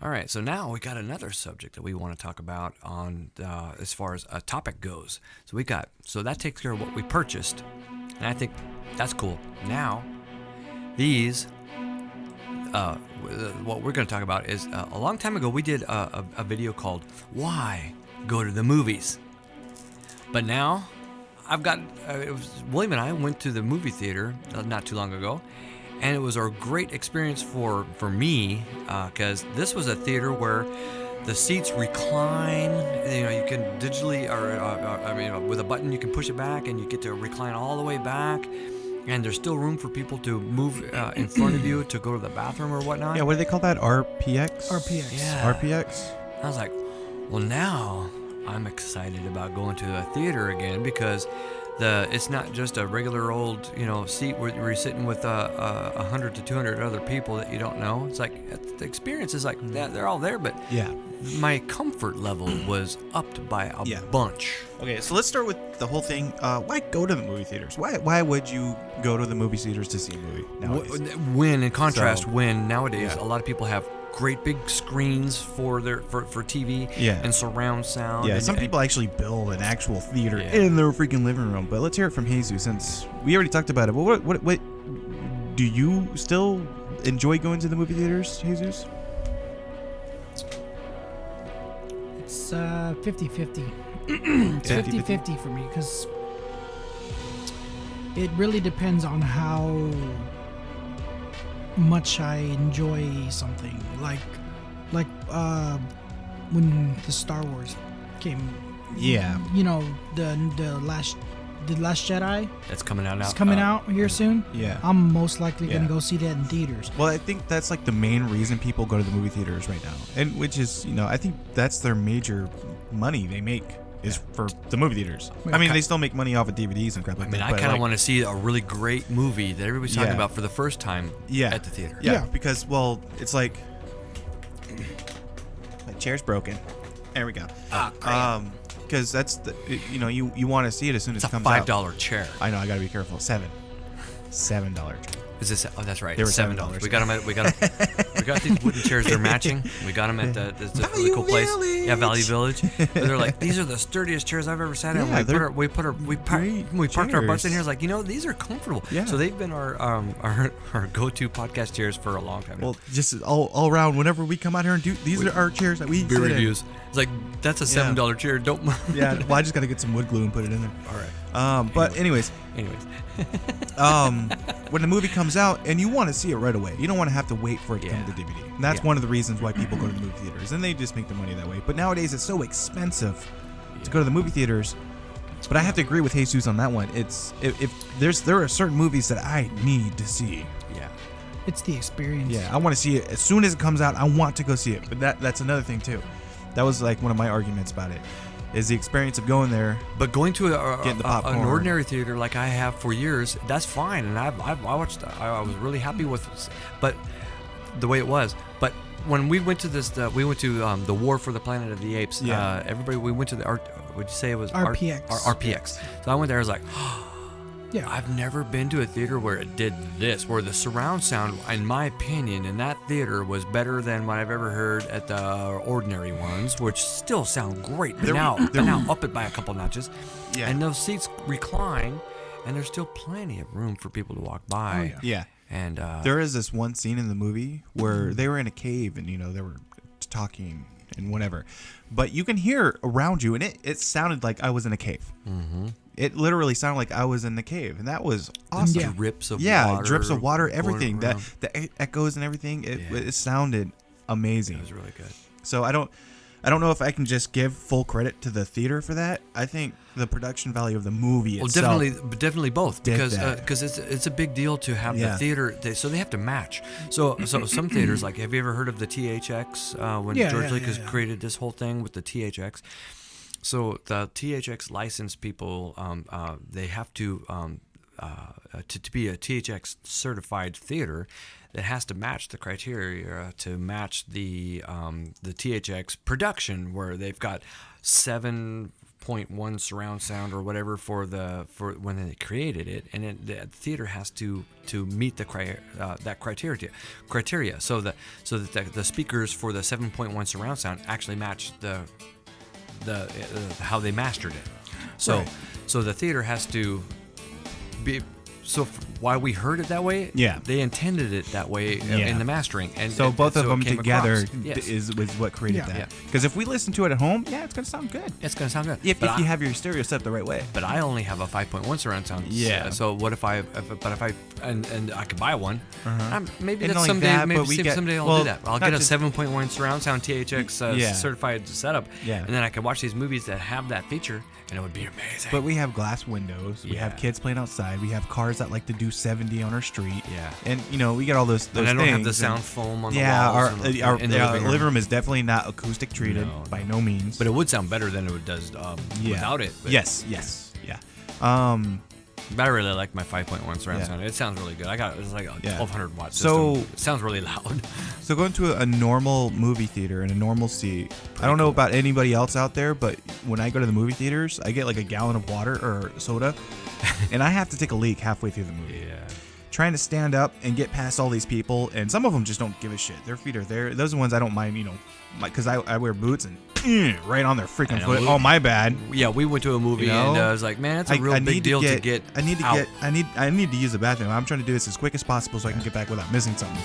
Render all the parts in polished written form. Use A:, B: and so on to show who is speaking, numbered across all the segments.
A: All right, so now we got another subject that we want to talk about on as far as a topic goes. So that takes care of what we purchased, and I think that's cool. Now, these what we're going to talk about is a long time ago we did a video called "Why Go to the Movies," but now I've got William and I went to the movie theater not too long ago. And it was a great experience for me because this was a theater where the seats recline. You can digitally, with a button, you can push it back and you get to recline all the way back. And there's still room for people to move in front of you to go to the bathroom or whatnot.
B: Yeah, what do they call that? RPX?
C: RPX.
A: Yeah.
B: RPX?
A: I was like, well, now I'm excited about going to a theater again because it's not just a regular old seat where you're sitting with 100 to 200 other people that you don't know. It's like the experience is like that. They're all there, but
B: Yeah.
A: my comfort level was upped by a bunch.
B: Okay, so let's start with the whole thing. Why go to the movie theaters? Why would you go to the movie theaters to see a movie nowadays?
A: When in contrast, when nowadays
B: Yeah.
A: a lot of people have great big screens for TV and surround sound.
B: Yeah,
A: and,
B: some people actually build an actual theater
A: Yeah.
B: in their freaking living room. But let's hear it from Jesus since we already talked about it. But what do you still enjoy going to the movie theaters, Jesus?
C: It's 50-50. It's 50-50 for me because it really depends on how much I enjoy something. Like when the Star Wars came.
B: Yeah.
C: The last Jedi.
A: That's coming out now.
C: It's coming out here soon.
B: Yeah.
C: I'm most likely
B: Yeah.
C: gonna go see that in theaters.
B: Well, I think that's like the main reason people go to the movie theaters right now, and which is, I think that's their major money they make is for the movie theaters. I mean, they still make money off of DVDs and crap like that.
A: I kind of want to see a really great movie that everybody's talking
B: Yeah.
A: about for the first time at the theater.
B: Yeah, because it's like my chair's broken. There we go. Because that's you want to see it as soon as
A: It's
B: it
A: a
B: comes out.
A: $5 chair.
B: I know, I gotta be careful. $7 chair.
A: Is this? Oh, that's right.
B: They were
A: $7.
B: $7.
A: We got them. We got these wooden chairs. They're matching. We got them at this really cool place.
B: Village.
A: Yeah, Value Village. But they're like, these are the sturdiest chairs I've ever sat in.
B: Yeah,
A: We parked our butts in here.
B: chairs.
A: It's like, these are comfortable.
B: Yeah.
A: So they've been our go-to podcast chairs for a long time now.
B: Well, just all around, whenever we come out here and do, these are our chairs that we
A: beer
B: sit in.
A: reviews. It's like, that's a $7 chair. Don't.
B: Yeah, well, I just gotta get some wood glue and put it in there.
A: All right.
B: But anyways, when the movie comes out and you want to see it right away, you don't want to have to wait for it to come to DVD. And that's one of the reasons why people go to the movie theaters, and they just make the money that way. But nowadays, it's so expensive to go to the movie theaters. But I have to agree with Jesus on that one. It's there are certain movies that I need to see.
A: Yeah.
C: It's the experience.
B: Yeah, I want to see it as soon as it comes out. I want to go see it. But that's another thing too. That was like one of my arguments about it. Is the experience of going there.
A: But going to
B: Getting the popcorn.
A: an ordinary theater like I have for years, that's fine. And I watched. I was really happy with, but the way it was. But when we went to we went to the War for the Planet of the Apes.
B: Yeah.
A: Everybody, we went to the would you say it was
C: RPX.
A: RPX. So I went there. I was like,
C: Yeah.
A: I've never been to a theater where it did this, where the surround sound, in my opinion, in that theater was better than what I've ever heard at the ordinary ones, which still sound great. But now up it by a couple notches.
B: Yeah.
A: And those seats recline, and there's still plenty of room for people to walk by.
C: Oh,
B: Yeah.
A: And
B: There is this one scene in the movie where they were in a cave and they were talking and whatever, but you can hear around you, and it sounded like I was in a cave. Mm-hmm. It literally sounded like I was in the cave, and that was awesome.
C: Yeah.
A: drips of water.
B: Drips of water, everything.
A: going
B: The
A: around.
B: echoes and everything. It sounded amazing.
A: It was really good.
B: So I don't know if I can just give full credit to the theater for that. I think the production value of the movie itself.
A: Definitely both,
B: did
A: because
B: that.
A: it's a big deal to have the theater. So they have to match. So some theaters, like, have you ever heard of the THX when George Lucas created this whole thing with the THX? So the THX licensed people, they have to be a THX certified theater. That has to match the criteria to match the THX production, where they've got 7 7.1 surround sound or whatever for when they created it, and the theater has to meet that criteria, so that the speakers for the 7.1 surround sound actually match the how they mastered it. So
B: Right.
A: so the theater has to be. So why we heard it that way?
B: Yeah.
A: They intended it that way
B: Yeah.
A: in the mastering, and
B: So both of
A: it
B: them
A: came
B: together
A: across. Yes.
B: was what created
C: Yeah.
B: that.
A: Yeah.
B: Because if we listen to it at home, yeah, it's gonna sound good.
A: It's gonna sound good.
B: If
A: But
B: you
A: I-
B: have your stereo set up the right way.
A: But I only have a 5.1 surround sound.
B: Yeah.
A: So what if I and I could buy one? Maybe
B: And
A: that's
B: not only
A: someday.
B: that,
A: Maybe
B: but we get-
A: someday I'll
B: well,
A: do that. I'll
B: not
A: get a
B: just-
A: 7.1 surround sound THX
B: Yeah.
A: certified setup.
B: Yeah.
A: And then I could watch these movies that have that feature, and it would be amazing.
B: But we have glass windows. We have
A: Yeah.
B: kids playing outside. We have cars that like to do 70 on our street.
A: Yeah.
B: And we got all those
A: and I don't
B: things.
A: have the
B: and-
A: sound foam on the
B: Yeah,
A: walls.
B: our
A: in the
B: living room is definitely not acoustic treated
A: No,
B: by no means.
A: But it would sound better than it does
B: Yeah.
A: without it. But,
B: Yes, yeah.
A: But I really like my 5.1 surround
B: Yeah.
A: sound. It sounds really good. It's like a
B: Yeah.
A: 1200 watt
B: So-
A: system. It sounds really loud.
B: So going to a normal movie theater in a normal seat. I don't know about anybody else out there, but when I go to the movie theaters, I get like a gallon of water or soda, and I have to take a leak halfway through the movie.
A: Yeah.
B: Trying to stand up and get past all these people, and some of them just don't give a shit. Their feet are there. Those are the ones I don't mind, because I wear boots and right on their freaking
A: I know.
B: foot. Oh, my bad.
A: Yeah, we went to a movie and I was like, man, it's a real big deal to get
B: I need to use the bathroom. I'm trying to do this as quick as possible so I can get back without missing something.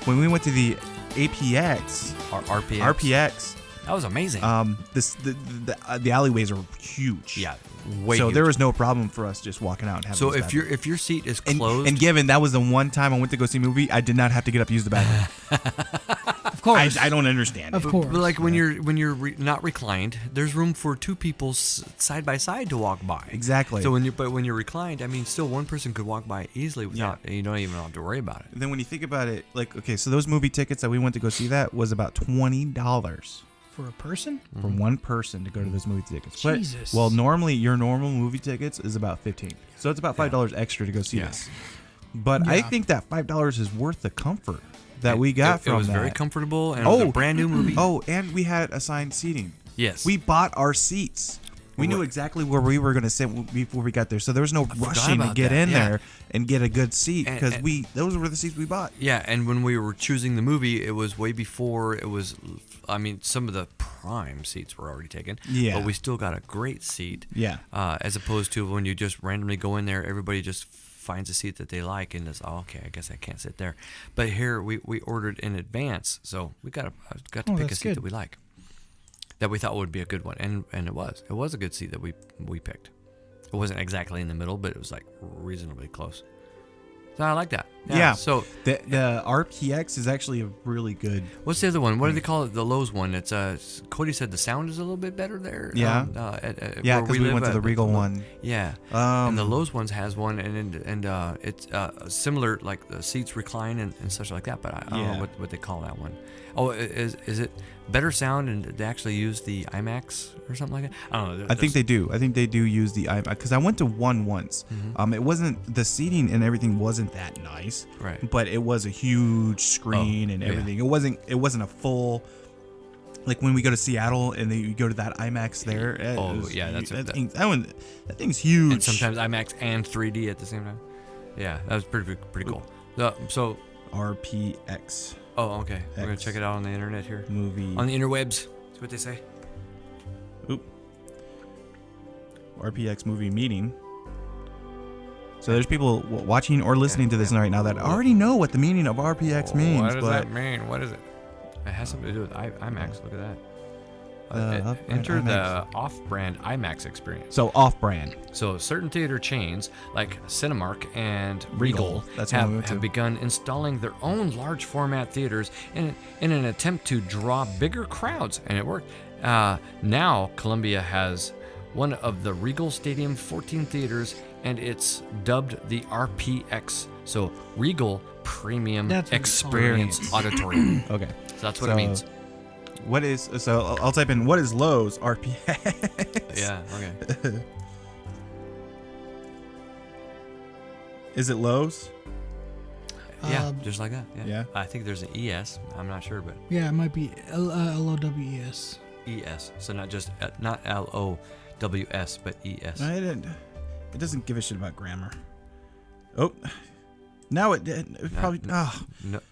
B: When we went to the APX, RPX,
A: that was amazing.
B: the alleyways are huge.
A: Yeah, way
B: So
A: huge.
B: there was no problem for us just walking out and having.
A: So
B: this bathroom.
A: if your seat is closed,
B: and given that was the one time I went to go see a movie, I did not have to get up to use the bathroom.
C: Of course.
B: I don't understand.
C: Of
B: it.
C: course.
A: but like when you're not reclined, there's room for two people side by side to walk by.
B: Exactly.
A: So when you're reclined, I mean, still one person could walk by easily without you don't even have to worry about it.
B: And then when you think about it, like, okay, so those movie tickets that we went to go see that was about $20
C: For a person?
B: for one person to go to those movie tickets. But,
C: Jesus.
B: well, normally your normal movie tickets is about $15, so it's about $5 extra to go see
A: Yeah.
B: this. But I
C: Yeah.
B: think that $5 is worth the comfort that we got from
A: it was
B: that.
A: very comfortable and it was a brand new movie.
B: Oh, and we had assigned seating.
A: Yes.
B: We bought our seats. We knew
A: Right.
B: exactly where we were going to sit before we got there, so there was no rushing to
A: about
B: get
A: that,
B: in
A: yeah.
B: there and get a good seat
A: And-
B: because
A: and-
B: those were the seats we bought.
A: Yeah, and when we were choosing the movie, it was way before it was. I mean, some of the prime seats were already taken.
B: Yeah.
A: But we still got a great seat.
B: Yeah.
A: As opposed to when you just randomly go in there, everybody just finds a seat that they like and is okay. I guess I can't sit there. But here we ordered in advance, so we got to pick a
C: that's
A: seat
C: good.
A: that we like, that we thought would be a good one, and it was a good seat that we picked. It wasn't exactly in the middle, but it was like reasonably close. So I like that.
B: Yeah.
A: So
B: The RPX is actually a really good.
A: what's the other one? What do they call it? The Lowe's one. It's Cody said the sound is a little bit better there.
B: Yeah. Yeah,
A: where
B: because we went to the Regal one.
A: Yeah. And the Lowe's ones has one, and it's similar, like the seats recline and such like that. But I don't know what they call that one. Oh, is it better sound and they actually use the IMAX or something like that? I don't know.
B: I think they do. I think they do use the IMAX because I went to one once.
A: Mm-hmm.
B: It wasn't the seating and everything wasn't that nice.
A: Right.
B: But it was a huge screen and
A: yeah.
B: everything. It wasn't a full. Like when we go to Seattle and you go to that IMAX there. That thing's huge.
A: And sometimes IMAX and 3D at the same time. Yeah, that was pretty cool. So.
B: RPX
A: Oh, okay. We're gonna
B: X.
A: check it out on the internet here.
B: movie.
A: On the interwebs. That's what they say.
B: RPX movie meeting. So there's people watching or listening to this right now that already know what the meaning of RPX means.
A: What does
B: but
A: that mean? What is it? It has something to do with IMAX. Look at that.
B: Off-brand
A: Enter the
B: IMAX.
A: off-brand IMAX experience.
B: So off-brand.
A: So certain theater chains like Cinemark and Regal
B: That's what we went
A: have
B: to.
A: begun installing their own large format theaters in an attempt to draw bigger crowds, and it worked. Now Columbia has one of the Regal Stadium 14 theaters, and it's dubbed the RPX. So Regal Premium
C: That's what it's
A: Experience Auditorium.
B: Okay.
A: So that's what it means.
B: What is so? I'll type in what is Lowe's RPX.
A: Yeah. Okay.
B: Is it Lowe's?
A: Yeah, just like that. Yeah.
B: Yeah.
A: I think there's an ES. I'm not sure, but
C: Yeah, it might be LOWES.
A: ES. So not just not LOWES. WS, but ES.
B: I didn't. It doesn't give a shit about grammar. Oh, now it probably.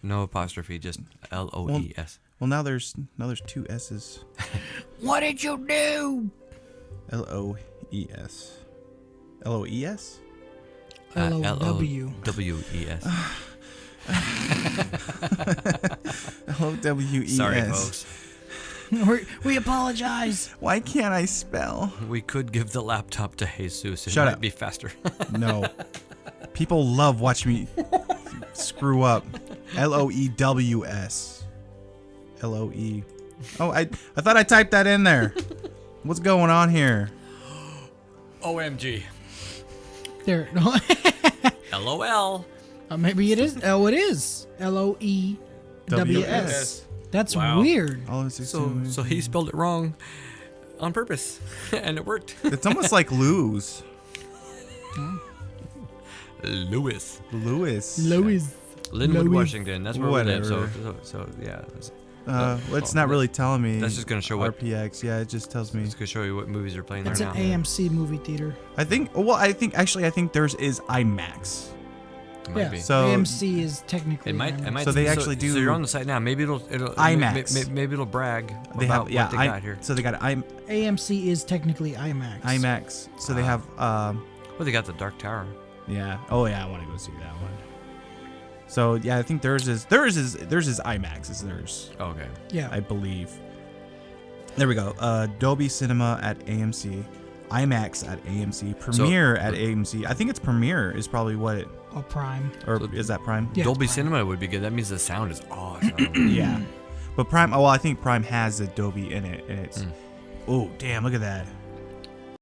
A: No apostrophe, just LOES.
B: Well, now there's two S's.
C: What did you do?
B: LOES. LOES?
C: LOW.
A: WES.
B: LOWES.
A: Sorry, folks.
C: We apologize.
B: Why can't I spell?
A: We could give the laptop to Jesus. It
B: Shut
A: might
B: up.
A: be faster.
B: No. People love watching me screw up. LOEWS. LOE. Oh, I thought I typed that in there. What's going on here?
A: OMG.
C: There. No.
A: LOL.
C: Maybe it is. Oh, it is. LOEWS. That's
A: Wow.
C: weird.
A: So he spelled it wrong on purpose, and it worked.
B: It's almost like lose.
A: Lewis.
B: Lewis.
A: Linwood,
C: Louis.
A: Washington. That's where we live.
B: Whatever.
A: So yeah.
B: It's not really telling me.
A: That's just gonna show what.
B: RPX. Yeah, it just tells me.
A: It's gonna show you what movies are playing
C: It's
A: there
C: an
A: now.
C: AMC movie theater.
B: I think theirs is IMAX.
A: It might be.
B: So-
C: AMC is technically.
A: It might.
C: IMAX.
A: It might.
B: So they actually do-
A: So you're on the site now. Maybe it'll.
B: IMAX.
A: Maybe it'll brag
B: They
A: about
B: have
A: what they got here.
B: So they got
C: AMC is technically IMAX.
B: IMAX. So they have
A: Well, they got the Dark Tower.
B: yeah. Oh yeah, I want to go see that one. So yeah, I think theirs is IMAX is theirs,
A: Oh, okay.
C: Yeah.
B: I believe. There we go. Dolby Cinema at AMC, IMAX at AMC, Premiere at AMC. I think it's Premiere is probably what it,
C: Or Prime.
B: or is that Prime?
C: Yeah,
A: Dolby
C: Prime.
A: Cinema would be good. That means the sound is awesome.
B: Yeah. But Prime. Oh, well, I think Prime has the Dolby in it, and it's. Oh damn! Look at that.